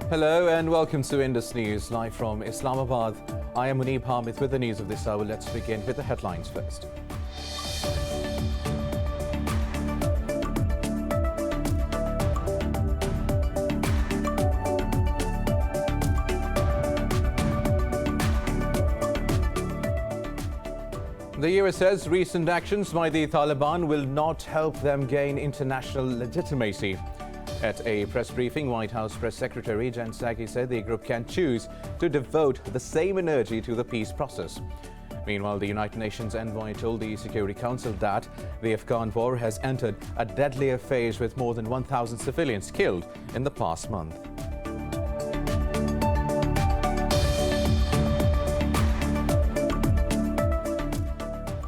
Hello and welcome to Indus News, live from Islamabad. I am Munib Hamid with the news of this hour. Let's begin with the headlines first. The US says recent actions by the Taliban will not help them gain international legitimacy. At a press briefing, White House Press Secretary Jen Psaki said the group can choose to devote the same energy to the peace process. Meanwhile, the United Nations envoy told the Security Council that the Afghan war has entered a deadlier phase with more than 1,000 civilians killed in the past month.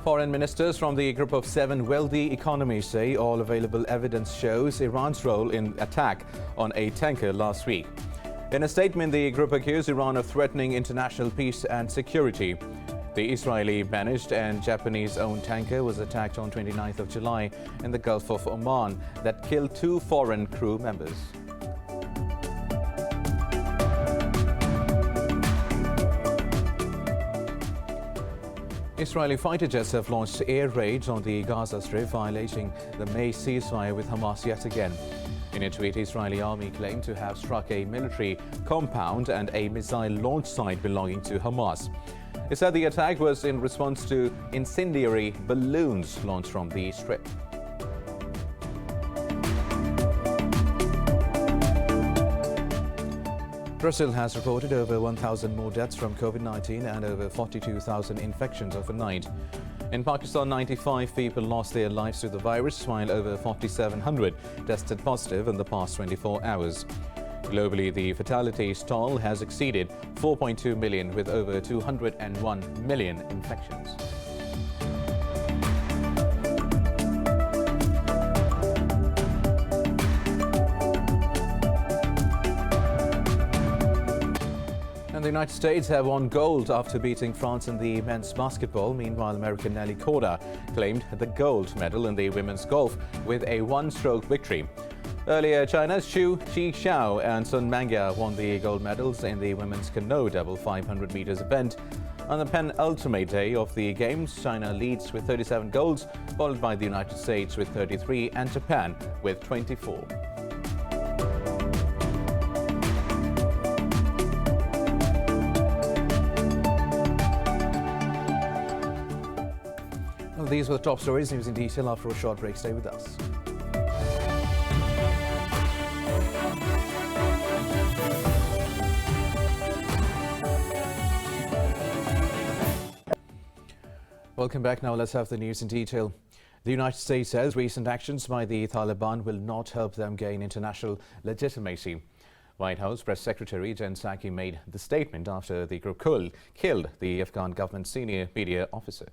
Foreign ministers from the group of 7 wealthy economies say all available evidence shows Iran's role in attack on a tanker last week. In a statement, the group accused Iran of threatening international peace and security. The Israeli-managed and Japanese-owned tanker was attacked on 29th of July in the Gulf of Oman that killed 2 foreign crew members. Israeli fighter jets have launched air raids on the Gaza Strip, violating the May ceasefire with Hamas yet again. In a tweet, Israeli army claimed to have struck a military compound and a missile launch site belonging to Hamas. It said the attack was in response to incendiary balloons launched from the Strip. Brazil has reported over 1,000 more deaths from COVID-19 and over 42,000 infections overnight. In Pakistan, 95 people lost their lives to the virus, while over 4,700 tested positive in the past 24 hours. Globally, the fatalities toll has exceeded 4.2 million, with over 201 million infections. The United States have won gold after beating France in the men's basketball. Meanwhile, American Nelly Korda claimed the gold medal in the women's golf with a one-stroke victory. Earlier, China's Xu Xiao and Sun Mangya won the gold medals in the women's CANOE double 500 meters event. On the penultimate day of the Games, China leads with 37 golds, followed by the United States with 33 and Japan with 24. These were the top stories. News in detail after a short break. Stay with us. Welcome back. Now let's have the news in detail. The United States says recent actions by the Taliban will not help them gain international legitimacy. White House Press Secretary Jen Psaki made the statement after the group killed the Afghan government senior media officer.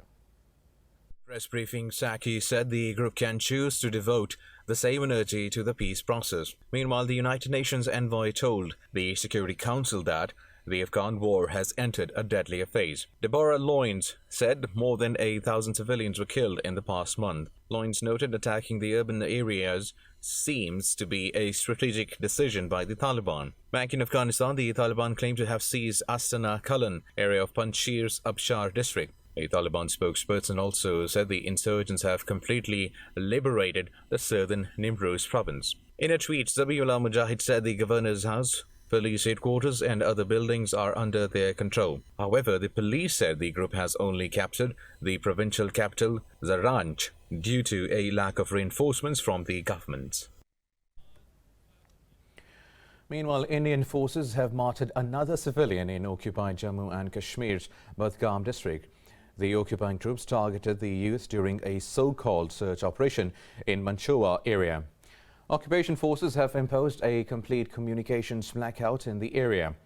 Press briefing, Psaki said the group can choose to devote the same energy to the peace process. Meanwhile, the United Nations envoy told the Security Council that the Afghan war has entered a deadlier phase. Deborah Loynes said more than 1,000 civilians were killed in the past month. Loynes noted attacking the urban areas seems to be a strategic decision by the Taliban. Back in Afghanistan, the Taliban claimed to have seized Astana Kalan area of Panjshir's Abshar district. A Taliban spokesperson also said the insurgents have completely liberated the southern Nimruz province. In a tweet, Zabiullah Mujahid said the governor's house, police headquarters and other buildings are under their control. However, the police said the group has only captured the provincial capital, Zaranj, due to a lack of reinforcements from the government. Meanwhile, Indian forces have martyred another civilian in occupied Jammu and Kashmir's Budgam district. The occupying troops targeted the youth during a so-called search operation in Manchowa area. Occupation forces have imposed a complete communications blackout in the area.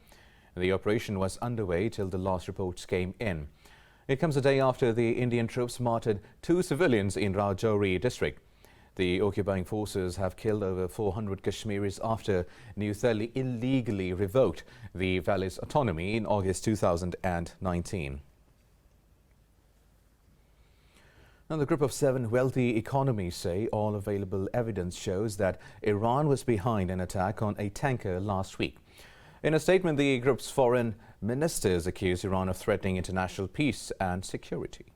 The operation was underway till the last reports came in. It comes a day after the Indian troops martyred 2 civilians in Rajouri district. The occupying forces have killed over 400 Kashmiris after New Delhi illegally revoked the valley's autonomy in August 2019. Now, the group of 7 wealthy economies say all available evidence shows that Iran was behind an attack on a tanker last week. In a statement, the group's foreign ministers accused Iran of threatening international peace and security.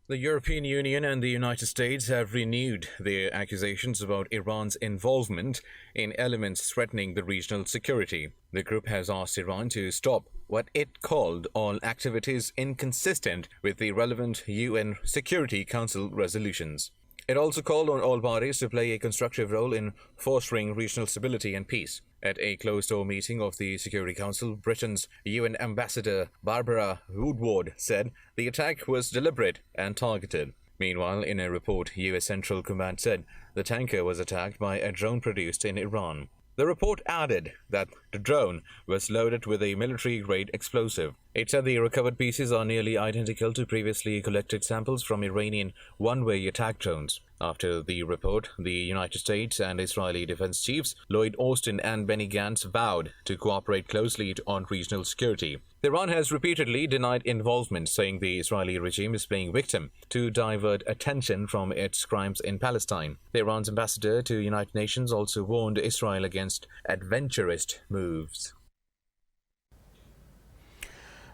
The European Union and the United States have renewed their accusations about Iran's involvement in elements threatening the regional security. The group has asked Iran to stop what it called all activities inconsistent with the relevant UN Security Council resolutions. It also called on all parties to play a constructive role in fostering regional stability and peace. At a closed-door meeting of the Security Council, Britain's UN Ambassador Barbara Woodward said the attack was deliberate and targeted. Meanwhile, in a report, US Central Command said the tanker was attacked by a drone produced in Iran. The report added that the drone was loaded with a military-grade explosive. It said the recovered pieces are nearly identical to previously collected samples from Iranian one-way attack drones. After the report, the United States and Israeli defense chiefs Lloyd Austin and Benny Gantz vowed to cooperate closely on regional security. Iran has repeatedly denied involvement, saying the Israeli regime is playing victim to divert attention from its crimes in Palestine. Iran's ambassador to United Nations also warned Israel against adventurous moves.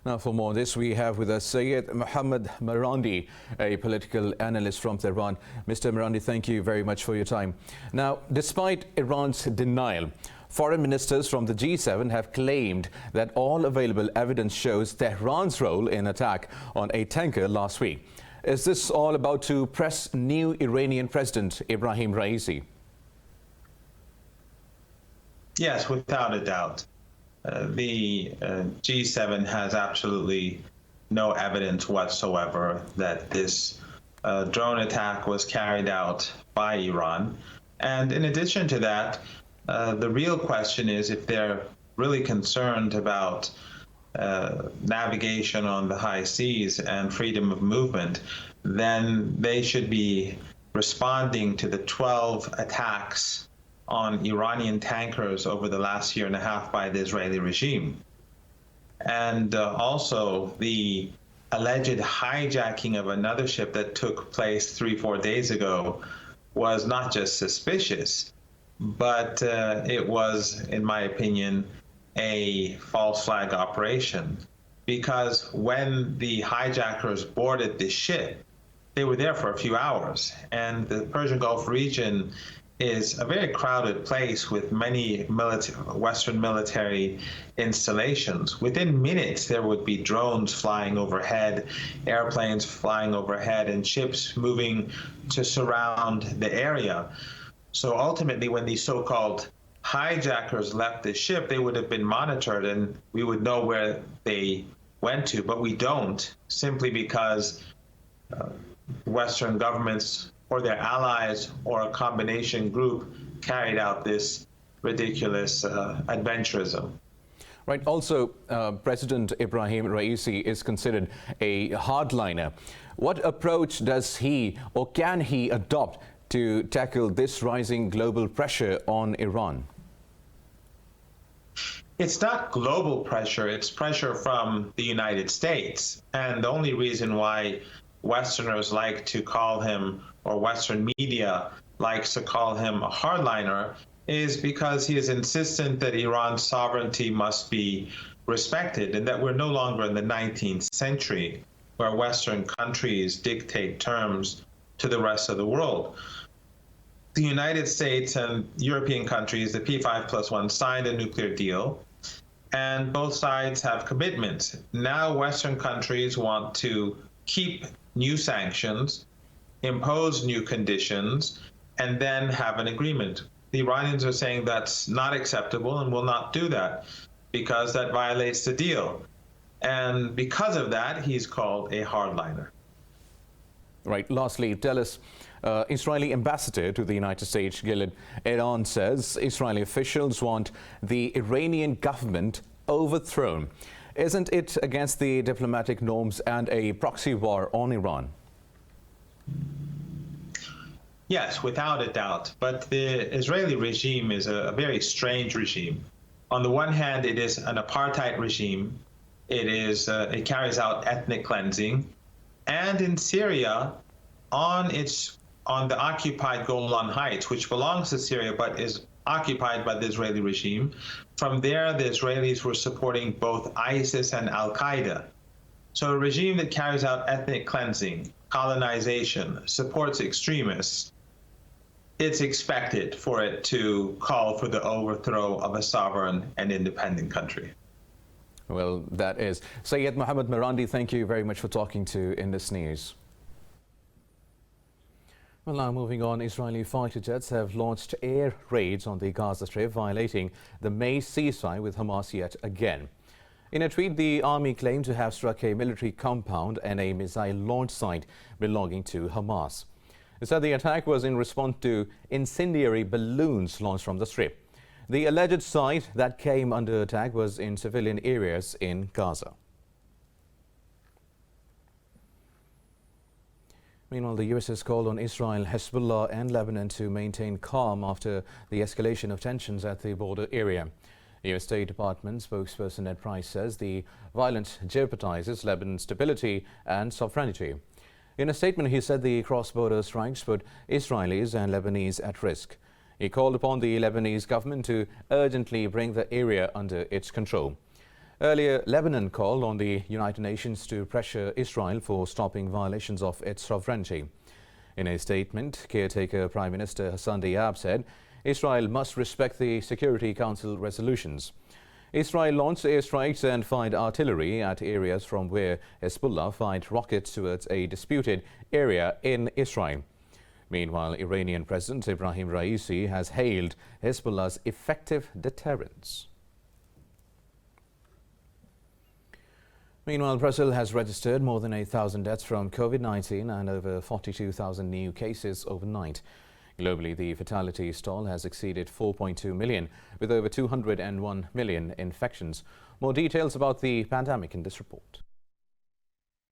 Now, for more on this, we have with us Syed Mohammad Marandi, a political analyst from Tehran. Mr. Marandi, thank you very much for your time. Now, despite Iran's denial, foreign ministers from the G7 have claimed that all available evidence shows Tehran's role in attack on a tanker last week. Is this all about to press new Iranian President Ebrahim Raisi? Yes, without a doubt. The G7 has absolutely no evidence whatsoever that this drone attack was carried out by Iran. And in addition to that, the real question is if they're really concerned about navigation on the high seas and freedom of movement, then they should be responding to the 12 attacks on Iranian tankers over the last year and a half by the Israeli regime. And also the alleged hijacking of another ship that took place 3-4 days ago was not just suspicious, but it was, in my opinion, a false flag operation. Because when the hijackers boarded the ship, they were there for a few hours. And the Persian Gulf region is a very crowded place with many Western military installations. Within minutes, there would be drones flying overhead, airplanes flying overhead, and ships moving to surround the area. So ultimately, when these so-called hijackers left the ship, they would have been monitored and we would know where they went to, but we don't, simply because Western governments or their allies or a combination group carried out this ridiculous adventurism. Right. Also, President Ebrahim Raisi is considered a hardliner. What approach does he or can he adopt to tackle this rising global pressure on Iran? It's not global pressure, it's pressure from the United States. And the only reason why Westerners like to call him, or Western media likes to call him, a hardliner is because he is insistent that Iran's sovereignty must be respected and that we're no longer in the 19th century where Western countries dictate terms to the rest of the world. The United States and European countries, the P5+1, signed a nuclear deal, and both sides have commitments. Now Western countries want to keep new sanctions, impose new conditions, and then have an agreement. The Iranians are saying that's not acceptable and will not do that because that violates the deal. And because of that, he's called a hardliner. Right. Lastly, tell us, Israeli ambassador to the United States, Gilad Erdan, says Israeli officials want the Iranian government overthrown. Isn't it against the diplomatic norms and a proxy war on Iran? Yes, without a doubt. But the Israeli regime is a very strange regime. On the one hand, it is an apartheid regime. It carries out ethnic cleansing. And in Syria, on the occupied Golan Heights, which belongs to Syria but is occupied by the Israeli regime. From there, the Israelis were supporting both ISIS and Al-Qaeda. So a regime that carries out ethnic cleansing, colonization, supports extremists, it's expected for it to call for the overthrow of a sovereign and independent country. Well, that is. Syed Mohammed Mirandi, thank you very much for talking to Indus News. Well, now moving on, Israeli fighter jets have launched air raids on the Gaza Strip, violating the May ceasefire with Hamas yet again. In a tweet, the army claimed to have struck a military compound and a missile launch site belonging to Hamas. It said the attack was in response to incendiary balloons launched from the Strip. The alleged site that came under attack was in civilian areas in Gaza. Meanwhile, the US has called on Israel, Hezbollah and Lebanon to maintain calm after the escalation of tensions at the border area. The US State Department spokesperson Ned Price says the violence jeopardizes Lebanon's stability and sovereignty. In a statement, he said the cross-border strikes put Israelis and Lebanese at risk. He called upon the Lebanese government to urgently bring the area under its control. Earlier, Lebanon called on the United Nations to pressure Israel for stopping violations of its sovereignty. In a statement, caretaker Prime Minister Hassan Diab said Israel must respect the Security Council resolutions. Israel launched airstrikes and fired artillery at areas from where Hezbollah fired rockets towards a disputed area in Israel. Meanwhile, Iranian President Ibrahim Raisi has hailed Hezbollah's effective deterrence. Meanwhile, Brazil has registered more than 8,000 deaths from COVID-19 and over 42,000 new cases overnight. Globally, the fatality toll has exceeded 4.2 million, with over 201 million infections. More details about the pandemic in this report.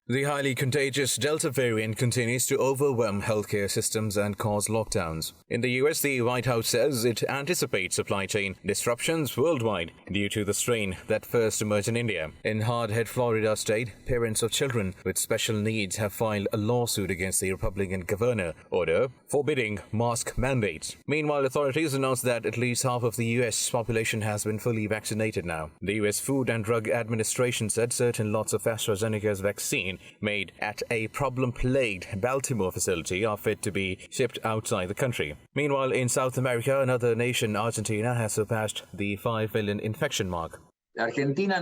The highly contagious Delta variant continues to overwhelm healthcare systems and cause lockdowns. In the US, the White House says it anticipates supply chain disruptions worldwide due to the strain that first emerged in India. In hard-hit Florida state, parents of children with special needs have filed a lawsuit against the Republican governor order forbidding mask mandates. Meanwhile, authorities announced that at least half of the US population has been fully vaccinated now. The US Food and Drug Administration said certain lots of AstraZeneca's vaccine made at a problem-plagued Baltimore facility are fit to be shipped outside the country. Meanwhile, in South America, another nation, Argentina, has surpassed the 5 million infection mark. Argentina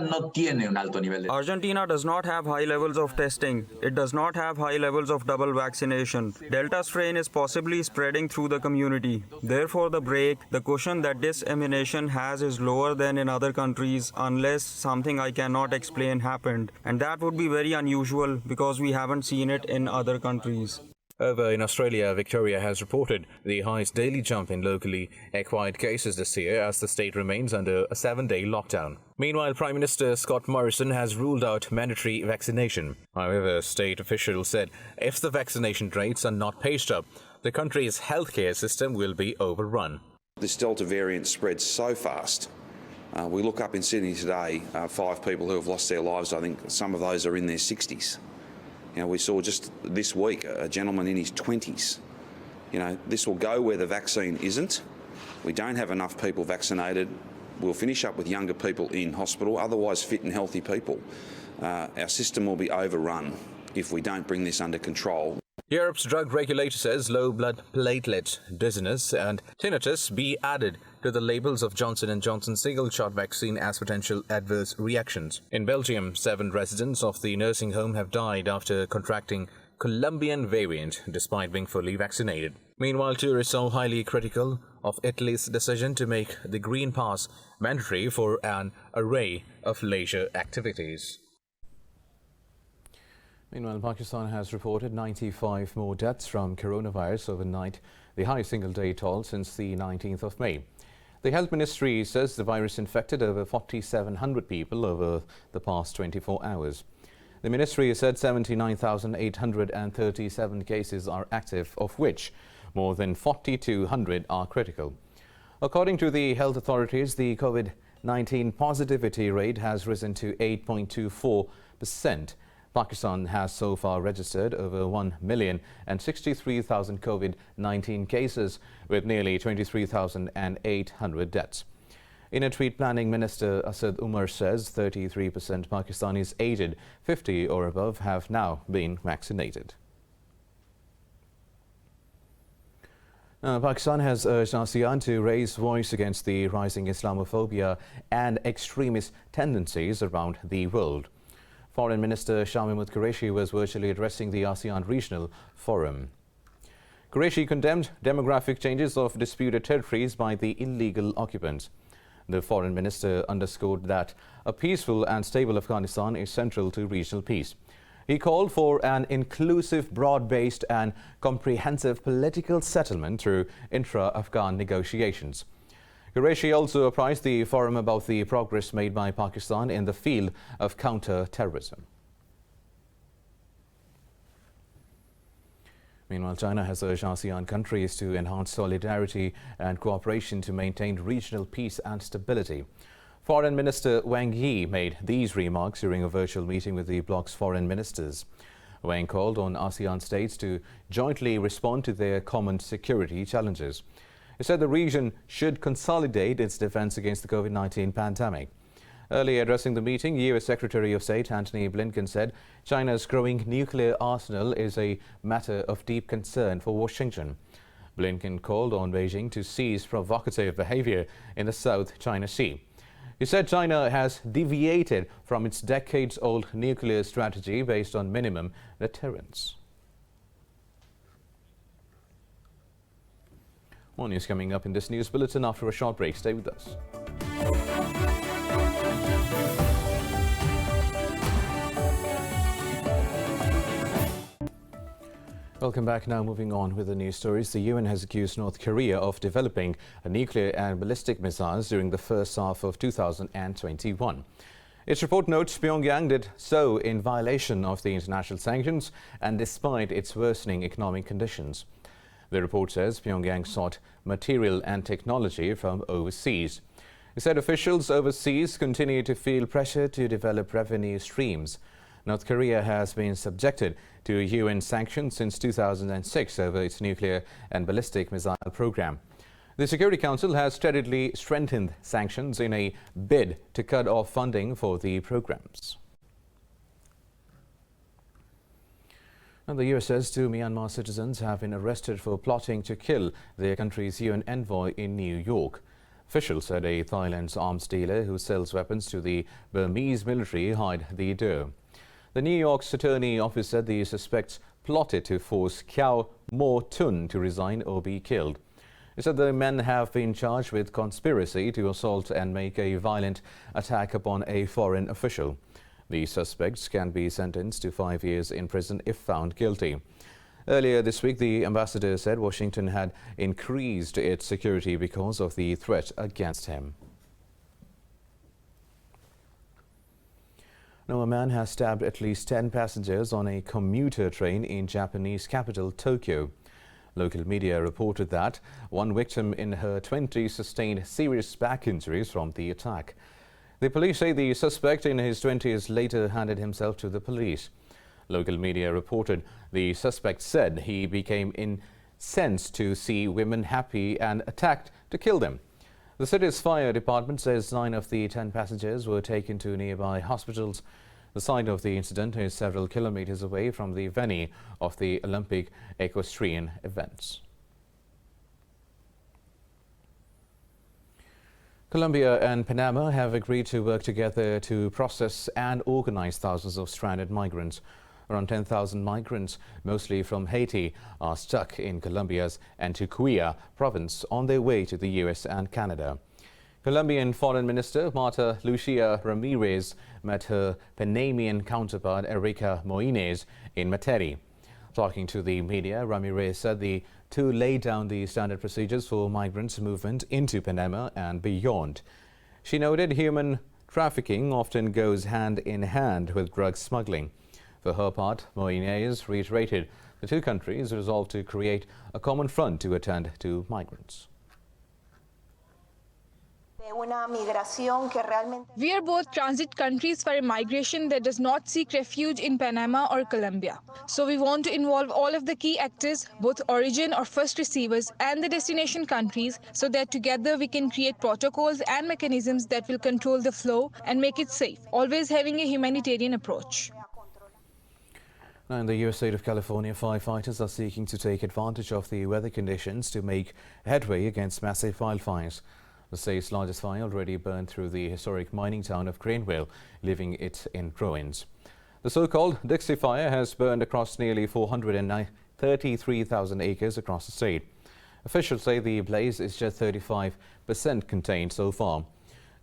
does not have high levels of testing. It does not have high levels of double vaccination. Delta strain is possibly spreading through the community. Therefore, the cushion that dissemination has is lower than in other countries unless something I cannot explain happened. And that would be very unusual because we haven't seen it in other countries. Over in Australia, Victoria has reported the highest daily jump in locally acquired cases this year as the state remains under a 7-day lockdown. Meanwhile, Prime Minister Scott Morrison has ruled out mandatory vaccination. However, state officials said if the vaccination rates are not paced up, the country's healthcare system will be overrun. This Delta variant spreads so fast. We look up in Sydney today, 5 people who have lost their lives. I think some of those are in their 60s. We saw just this week a gentleman in his 20s. This will go where the vaccine isn't. We don't have enough people vaccinated. We'll finish up with younger people in hospital, otherwise fit and healthy people. Our system will be overrun if we don't bring this under control. Europe's drug regulator says low blood platelet, dizziness and tinnitus be added to the labels of Johnson & Johnson's single-shot vaccine as potential adverse reactions. In Belgium, 7 residents of the nursing home have died after contracting Colombian variant despite being fully vaccinated. Meanwhile, tourists are highly critical of Italy's decision to make the Green Pass mandatory for an array of leisure activities. Meanwhile, Pakistan has reported 95 more deaths from coronavirus overnight, the highest single-day toll since the 19th of May. The Health Ministry says the virus infected over 4,700 people over the past 24 hours. The ministry said 79,837 cases are active, of which more than 4,200 are critical. According to the health authorities, the COVID-19 positivity rate has risen to 8.24%. Pakistan has so far registered over 1,063,000 COVID-19 cases, with nearly 23,800 deaths. In a tweet, Planning Minister Asad Umar says 33% Pakistanis aged 50 or above have now been vaccinated. Pakistan has urged ASEAN to raise voice against the rising Islamophobia and extremist tendencies around the world. Foreign Minister Shah Mahmood Qureshi was virtually addressing the ASEAN Regional Forum. Qureshi condemned demographic changes of disputed territories by the illegal occupants. The Foreign Minister underscored that a peaceful and stable Afghanistan is central to regional peace. He called for an inclusive, broad-based and comprehensive political settlement through intra-Afghan negotiations. Qureshi also apprised the forum about the progress made by Pakistan in the field of counter-terrorism. Meanwhile, China has urged ASEAN countries to enhance solidarity and cooperation to maintain regional peace and stability. Foreign Minister Wang Yi made these remarks during a virtual meeting with the bloc's foreign ministers. Wang called on ASEAN states to jointly respond to their common security challenges. He said the region should consolidate its defense against the COVID-19 pandemic. Earlier addressing the meeting, U.S. Secretary of State Antony Blinken said China's growing nuclear arsenal is a matter of deep concern for Washington. Blinken called on Beijing to cease provocative behavior in the South China Sea. He said China has deviated from its decades-old nuclear strategy based on minimum deterrence. More news coming up in this news bulletin after a short break. Stay with us. Welcome back. Now moving on with the news stories. The UN has accused North Korea of developing a nuclear and ballistic missiles during the first half of 2021. Its report notes Pyongyang did so in violation of the international sanctions and despite its worsening economic conditions. The report says Pyongyang sought material and technology from overseas. It said officials overseas continue to feel pressure to develop revenue streams. North Korea has been subjected to UN sanctions since 2006 over its nuclear and ballistic missile program. The Security Council has steadily strengthened sanctions in a bid to cut off funding for the programs. And the US says 2 Myanmar citizens have been arrested for plotting to kill their country's UN envoy in New York. Officials said a Thailand's arms dealer who sells weapons to the Burmese military hid the dough. The New York's attorney office said the suspects plotted to force Kyaw Mo Tun to resign or be killed. It said the men have been charged with conspiracy to assault and make a violent attack upon a foreign official. The suspects can be sentenced to 5 years in prison if found guilty. Earlier this week, the ambassador said Washington had increased its security because of the threat against him. Now, a man has stabbed at least 10 passengers on a commuter train in Japanese capital Tokyo. Local media reported that one victim in her 20s sustained serious back injuries from the attack. The police say the suspect in his 20s later handed himself to the police. Local media reported the suspect said he became incensed to see women happy and attacked to kill them. The city's fire department says 9 of the 10 passengers were taken to nearby hospitals. The site of the incident is several kilometers away from the venue of the Olympic equestrian events. Colombia and Panama have agreed to work together to process and organize thousands of stranded migrants. Around 10,000 migrants, mostly from Haiti, are stuck in Colombia's Antioquia province on their way to the U.S. and Canada. Colombian Foreign Minister Marta Lucía Ramirez met her Panamanian counterpart Erika Moines in Materi. Talking to the media, Ramirez said the two laid down the standard procedures for migrants' movement into Panama and beyond. She noted human trafficking often goes hand in hand with drug smuggling. For her part, Moines reiterated the two countries resolved to create a common front to attend to migrants. We are both transit countries for a migration that does not seek refuge in Panama or Colombia. So we want to involve all of the key actors, both origin or first receivers and the destination countries, so that together we can create protocols and mechanisms that will control the flow and make it safe, always having a humanitarian approach. Now, in the U.S. state of California, firefighters are seeking to take advantage of the weather conditions to make headway against massive wildfires. The state's largest fire already burned through the historic mining town of Greenville, leaving it in ruins. The so-called Dixie Fire has burned across nearly 433,000 acres across the state. Officials say the blaze is just 35% contained so far.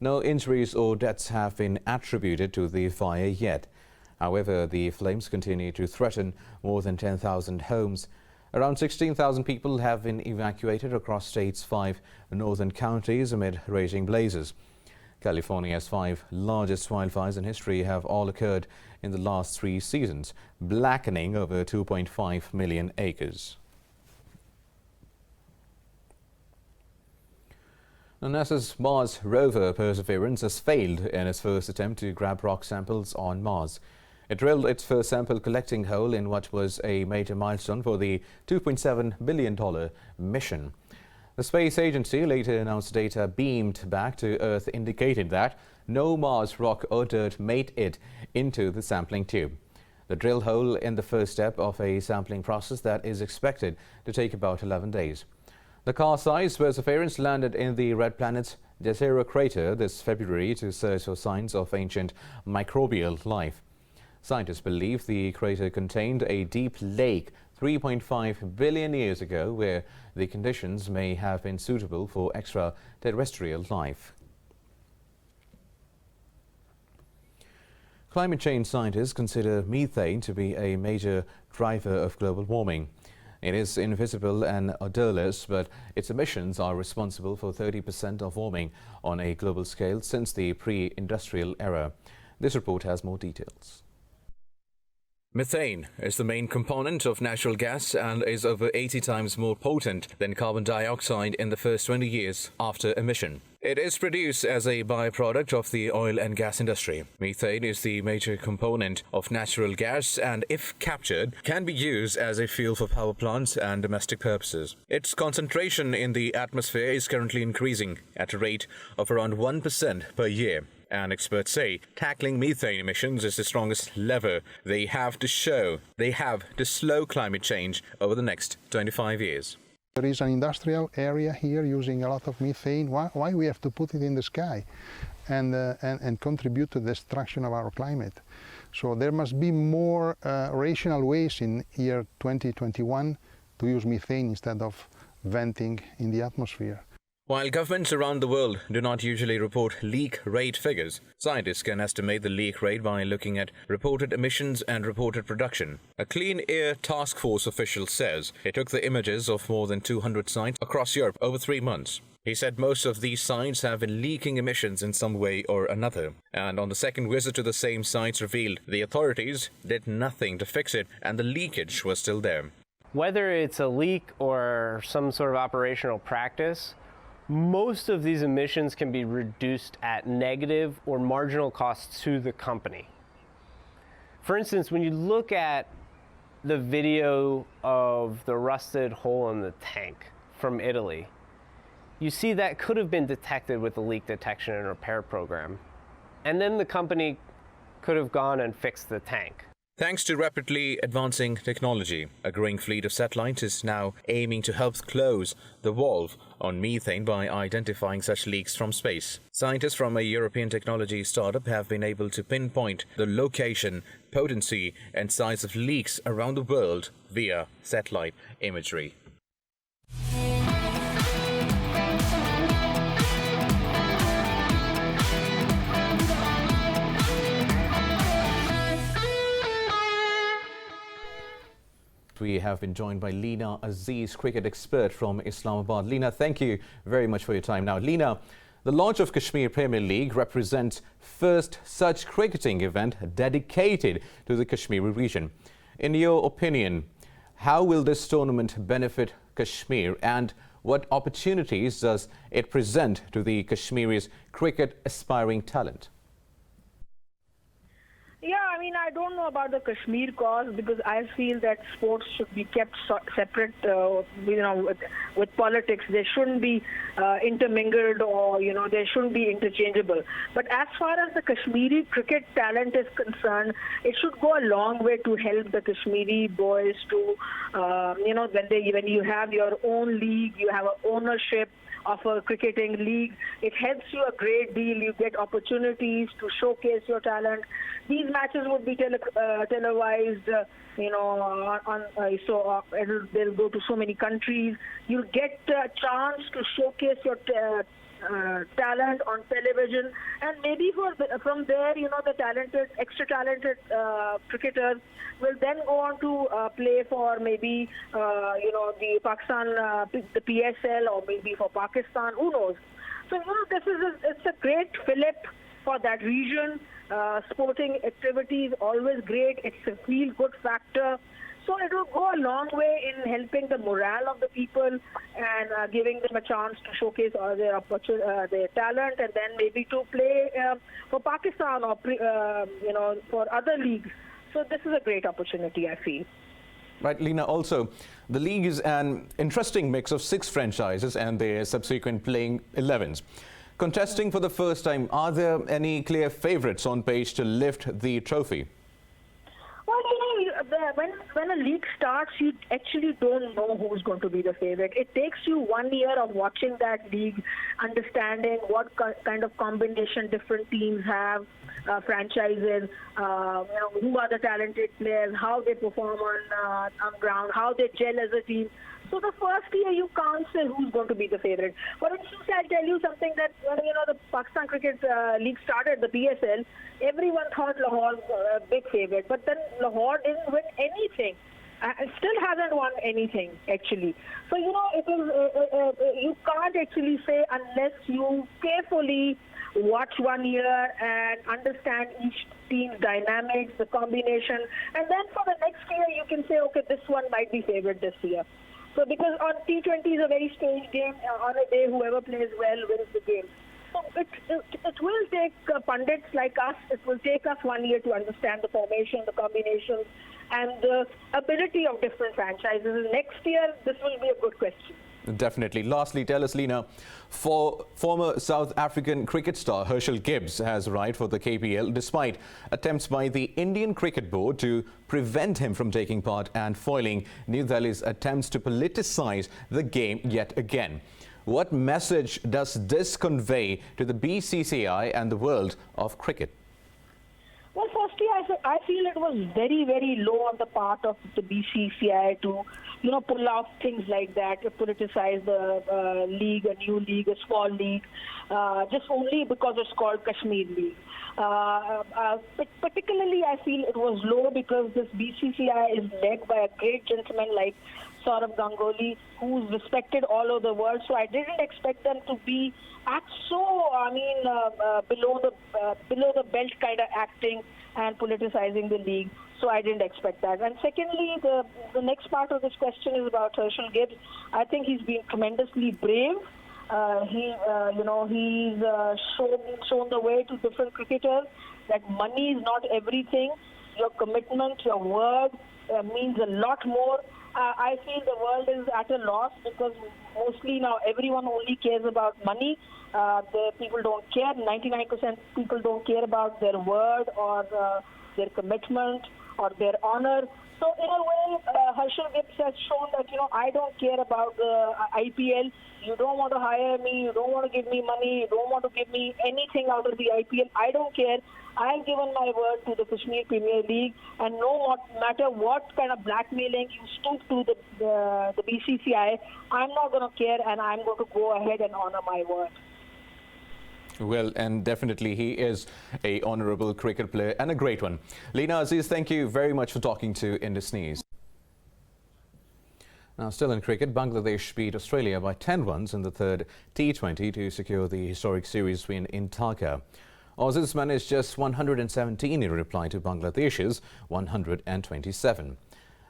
No injuries or deaths have been attributed to the fire yet. However, the flames continue to threaten more than 10,000 homes. Around 16,000 people have been evacuated across state's 5 northern counties amid raging blazes. California's 5 largest wildfires in history have all occurred in the last 3 seasons, blackening over 2.5 million acres. NASA's Mars rover Perseverance has failed in its first attempt to grab rock samples on Mars. It drilled its first sample collecting hole in what was a major milestone for the $2.7 billion mission. The space agency later announced data beamed back to Earth indicated that no Mars rock or dirt made it into the sampling tube. The drill hole in the first step of a sampling process that is expected to take about 11 days. The car-sized Perseverance landed in the red planet's Jezero crater this February to search for signs of ancient microbial life. Scientists believe the crater contained a deep lake 3.5 billion years ago where the conditions may have been suitable for extraterrestrial life. Climate change scientists consider methane to be a major driver of global warming. It is invisible and odorless, but its emissions are responsible for 30% of warming on a global scale since the pre-industrial era. This report has more details. Methane is the main component of natural gas and is over 80 times more potent than carbon dioxide in the first 20 years after emission. It is produced as a byproduct of the oil and gas industry. Methane is the major component of natural gas and, if captured, can be used as a fuel for power plants and domestic purposes. Its concentration in the atmosphere is currently increasing at a rate of around 1% per year. And experts say tackling methane emissions is the strongest lever they have to slow climate change over the next 25 years. There is an industrial area here using a lot of methane. Why we have to put it in the sky and contribute to the destruction of our climate? So there must be more rational ways in year 2021 to use methane instead of venting in the atmosphere. While governments around the world do not usually report leak rate figures, scientists can estimate the leak rate by looking at reported emissions and reported production. A Clean Air Task Force official says it took the images of more than 200 sites across Europe over 3 months. He said most of these sites have been leaking emissions in some way or another. And on the second visit to the same sites revealed the authorities did nothing to fix it and the leakage was still there. Whether it's a leak or some sort of operational practice, most of these emissions can be reduced at negative or marginal costs to the company. For instance, when you look at the video of the rusted hole in the tank from Italy, you see that could have been detected with the leak detection and repair program. And then the company could have gone and fixed the tank. Thanks to rapidly advancing technology, a growing fleet of satellites is now aiming to help close the valve on methane by identifying such leaks from space. Scientists from a European technology startup have been able to pinpoint the location, potency, and size of leaks around the world via satellite imagery. We have been joined by Lina Aziz, cricket expert from Islamabad. Lina, thank you very much for your time. Now, Lina, the launch of Kashmir Premier League represents first such cricketing event dedicated to the Kashmiri region. In your opinion, how will this tournament benefit Kashmir, and what opportunities does it present to the Kashmiri's cricket aspiring talent? Yeah, I mean, I don't know about the Kashmir cause, because I feel that sports should be kept separate, with politics. They shouldn't be intermingled, or, they shouldn't be interchangeable. But as far as the Kashmiri cricket talent is concerned, it should go a long way to help the Kashmiri boys to, when you have your own league, you have an ownership of a cricketing league. It helps you a great deal. You get opportunities to showcase your talent. These matches would be televised, they'll go to so many countries. You'll get a chance to showcase your talent on television, and maybe from there, the extra talented cricketers will then go on to play for maybe, the Pakistan, the PSL, or maybe for Pakistan, who knows. So, it's a great fillip for that region. Sporting activity is always great. It's a feel-good factor. So it will go a long way in helping the morale of the people and giving them a chance to showcase all their talent, and then maybe to play for Pakistan or for other leagues. So this is a great opportunity, I feel. Right, Lena, also, the league is an interesting mix of 6 franchises and their subsequent playing 11s. Contesting for the first time, are there any clear favourites on page to lift the trophy? Well, when a league starts, you actually don't know who's going to be the favorite. It takes you 1 year of watching that league, understanding what kind of combination different teams have, franchises, who are the talented players, how they perform on ground, how they gel as a team. So the first year you can't say who's going to be the favorite. For instance, I'll tell you something that when the Pakistan Cricket League started, the PSL, everyone thought Lahore was a big favorite, but then Lahore didn't win anything. It still hasn't won anything, actually. So you can't actually say unless you carefully watch 1 year and understand each team's dynamics, the combination, and then for the next year you can say, okay, this one might be favored this year. So because on T20 is a very strange game, on a day whoever plays well wins the game. So it will take pundits like us, it will take us 1 year to understand the formation, the combinations, and the ability of different franchises. Next year, this will be a good question. Definitely. Lastly, tell us, Lena, former South African cricket star Herschel Gibbs has arrived for the KPL despite attempts by the Indian Cricket Board to prevent him from taking part and foiling New Delhi's attempts to politicize the game yet again. What message does this convey to the BCCI and the world of cricket? Well, firstly, I feel it was very, very low on the part of the BCCI to, pull off things like that, to politicize the league, a new league, a small league, just only because it's called Kashmir League. Particularly, I feel it was low because this BCCI is led by a great gentleman like Saurav Ganguly, who's respected all over the world. So I didn't expect them to be below the belt kind of acting and politicizing the league. So I didn't expect that. And secondly, the next part of this question is about Herschel Gibbs. I think he's been tremendously brave. He's shown the way to different cricketers that money is not everything. Your commitment, your word means a lot more. I feel the world is at a loss because mostly now everyone only cares about money. The people don't care. 99% people don't care about their word or their commitment or their honor. So in a way, Herschel Gibbs has shown that, I don't care about the IPL. You don't want to hire me. You don't want to give me money. You don't want to give me anything out of the IPL. I don't care. I've given my word to the Kashmir Premier League, and no matter what kind of blackmailing you stoop to the BCCI, I'm not going to care, and I'm going to go ahead and honor my word. Well, and definitely he is a honourable cricket player and a great one. Lena Aziz, thank you very much for talking to Indus News. Now, still in cricket, Bangladesh beat Australia by 10 runs in the third T20 to secure the historic series win in Dhaka. Aussies managed just 117 in reply to Bangladesh's 127.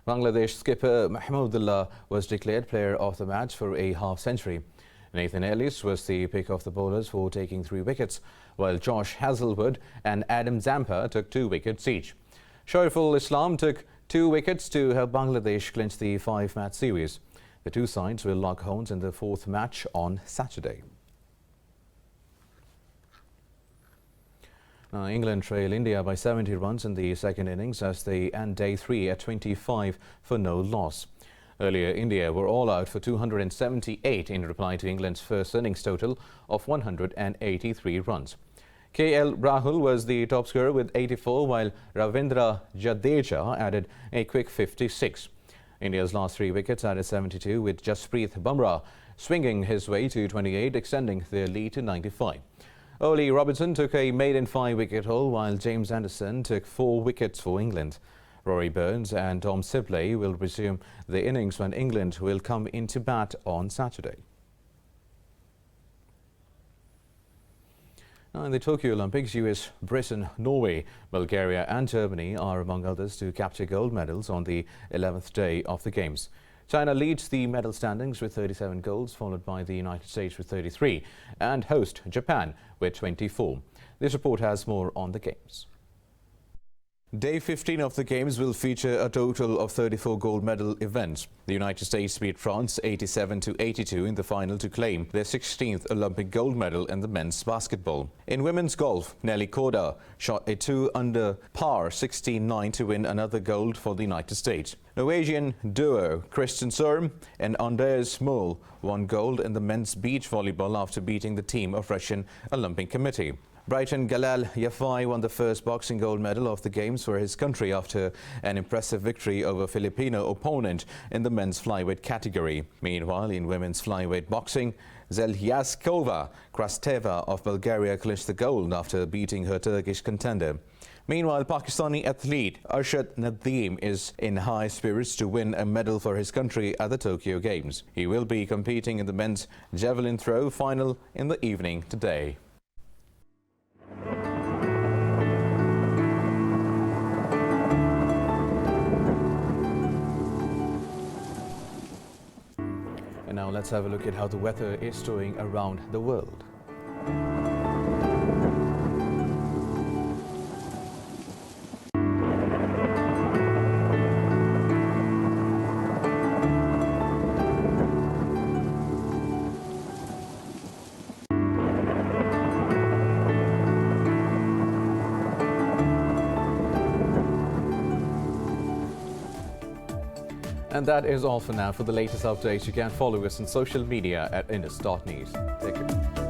Bangladesh skipper Mahmoudullah was declared player of the match for a half-century. Nathan Ellis was the pick of the bowlers for taking 3 wickets, while Josh Hazlewood and Adam Zampa took 2 wickets each. Shoaiful Islam took 2 wickets to help Bangladesh clinch the 5-match series. The two sides will lock horns in the 4th match on Saturday. Now, England trail India by 70 runs in the second innings as they end day 3 at 25 for no loss. Earlier, India were all out for 278 in reply to England's first innings total of 183 runs. KL Rahul was the top scorer with 84, while Ravindra Jadeja added a quick 56. India's last 3 wickets added 72, with Jasprit Bumrah swinging his way to 28, extending their lead to 95. Ollie Robinson took a maiden 5-wicket haul, while James Anderson took 4 wickets for England. Rory Burns and Tom Sibley will resume the innings when England will come into bat on Saturday. Now, in the Tokyo Olympics, US, Britain, Norway, Bulgaria and Germany are among others to capture gold medals on the 11th day of the Games. China leads the medal standings with 37 golds, followed by the United States with 33 and host Japan with 24. This report has more on the Games. Day 15 of the Games will feature a total of 34 gold medal events. The United States beat France 87-82 in the final to claim their 16th Olympic gold medal in the men's basketball. In women's golf, Nelly Korda shot a 2-under par 16-9 to win another gold for the United States. Norwegian duo Christian Sørm and Anders Moll won gold in the men's beach volleyball after beating the team of Russian Olympic Committee. Brighton Galal Yafai won the first boxing gold medal of the Games for his country after an impressive victory over Filipino opponent in the men's flyweight category. Meanwhile, in women's flyweight boxing, Zelyaskova Krasteva of Bulgaria clinched the gold after beating her Turkish contender. Meanwhile, Pakistani athlete Arshad Nadeem is in high spirits to win a medal for his country at the Tokyo Games. He will be competing in the men's javelin throw final in the evening today. And now let's have a look at how the weather is doing around the world. And that is all for now. For the latest updates, you can follow us on social media at indus.news. Take care.